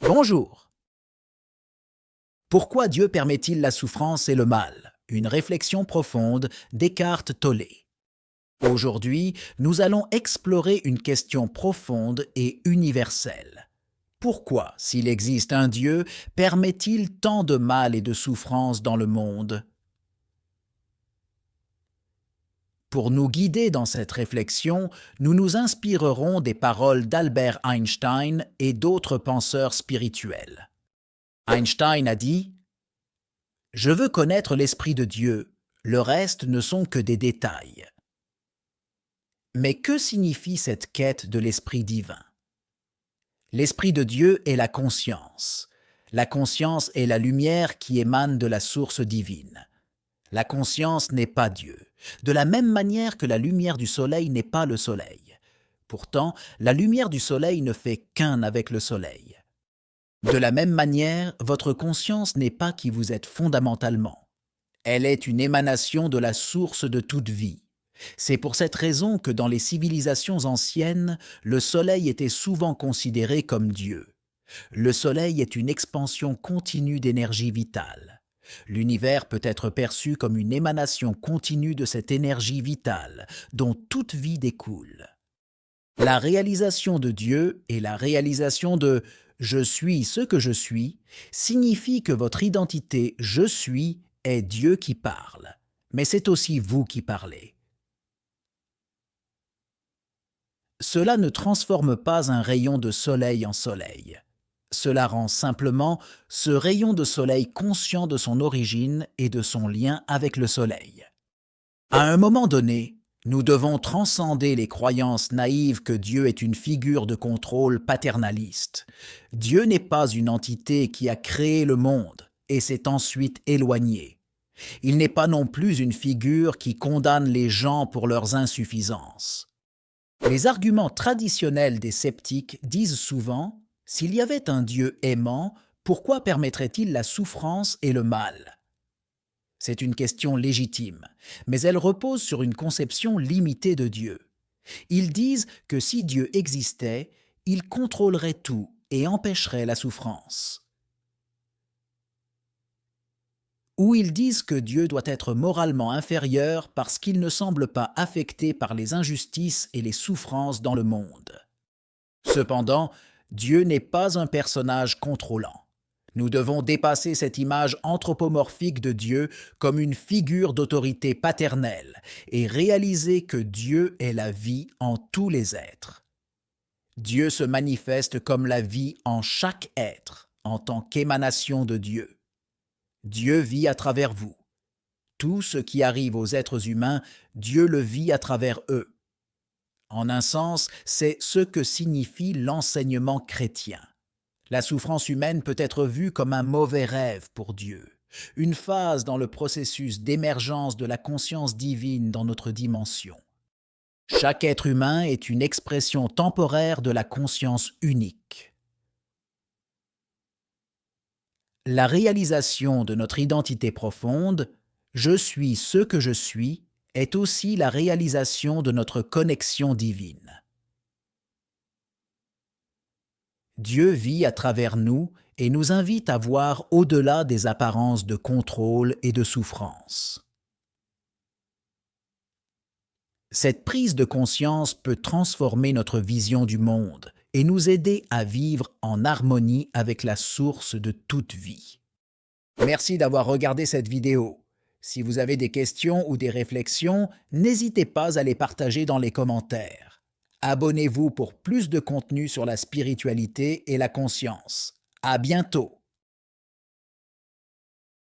Bonjour. Pourquoi Dieu permet-il la souffrance et le mal? Une réflexion profonde d'Eckhart Tolle. Aujourd'hui, nous allons explorer une question profonde et universelle. Pourquoi, s'il existe un Dieu, permet-il tant de mal et de souffrance dans le monde? Pour nous guider dans cette réflexion, nous nous inspirerons des paroles d'Albert Einstein et d'autres penseurs spirituels. Einstein a dit: Je veux connaître l'Esprit de Dieu, le reste ne sont que des détails. Mais que signifie cette quête de l'Esprit divin? L'Esprit de Dieu est la conscience. La conscience est la lumière qui émane de la source divine. La conscience n'est pas Dieu, de la même manière que la lumière du soleil n'est pas le soleil. Pourtant, la lumière du soleil ne fait qu'un avec le soleil. De la même manière, votre conscience n'est pas qui vous êtes fondamentalement. Elle est une émanation de la source de toute vie. C'est pour cette raison que dans les civilisations anciennes, le soleil était souvent considéré comme Dieu. Le soleil est une expansion continue d'énergie vitale. L'univers peut être perçu comme une émanation continue de cette énergie vitale, dont toute vie découle. La réalisation de Dieu et la réalisation de « je suis ce que je suis » signifie que votre identité « je suis » est Dieu qui parle, mais c'est aussi vous qui parlez. Cela ne transforme pas un rayon de soleil en soleil. Cela rend simplement ce rayon de soleil conscient de son origine et de son lien avec le soleil. À un moment donné, nous devons transcender les croyances naïves que Dieu est une figure de contrôle paternaliste. Dieu n'est pas une entité qui a créé le monde et s'est ensuite éloigné. Il n'est pas non plus une figure qui condamne les gens pour leurs insuffisances. Les arguments traditionnels des sceptiques disent souvent « S'il y avait un Dieu aimant, pourquoi permettrait-il la souffrance et le mal ?» C'est une question légitime, mais elle repose sur une conception limitée de Dieu. Ils disent que si Dieu existait, il contrôlerait tout et empêcherait la souffrance. Ou ils disent que Dieu doit être moralement inférieur parce qu'il ne semble pas affecté par les injustices et les souffrances dans le monde. Cependant, Dieu n'est pas un personnage contrôlant. Nous devons dépasser cette image anthropomorphique de Dieu comme une figure d'autorité paternelle et réaliser que Dieu est la vie en tous les êtres. Dieu se manifeste comme la vie en chaque être, en tant qu'émanation de Dieu. Dieu vit à travers vous. Tout ce qui arrive aux êtres humains, Dieu le vit à travers eux. En un sens, c'est ce que signifie l'enseignement chrétien. La souffrance humaine peut être vue comme un mauvais rêve pour Dieu, une phase dans le processus d'émergence de la conscience divine dans notre dimension. Chaque être humain est une expression temporaire de la conscience unique. La réalisation de notre identité profonde, « Je suis ce que je suis », est aussi la réalisation de notre connexion divine. Dieu vit à travers nous et nous invite à voir au-delà des apparences de contrôle et de souffrance. Cette prise de conscience peut transformer notre vision du monde et nous aider à vivre en harmonie avec la source de toute vie. Merci d'avoir regardé cette vidéo. Si vous avez des questions ou des réflexions, n'hésitez pas à les partager dans les commentaires. Abonnez-vous pour plus de contenu sur la spiritualité et la conscience. À bientôt!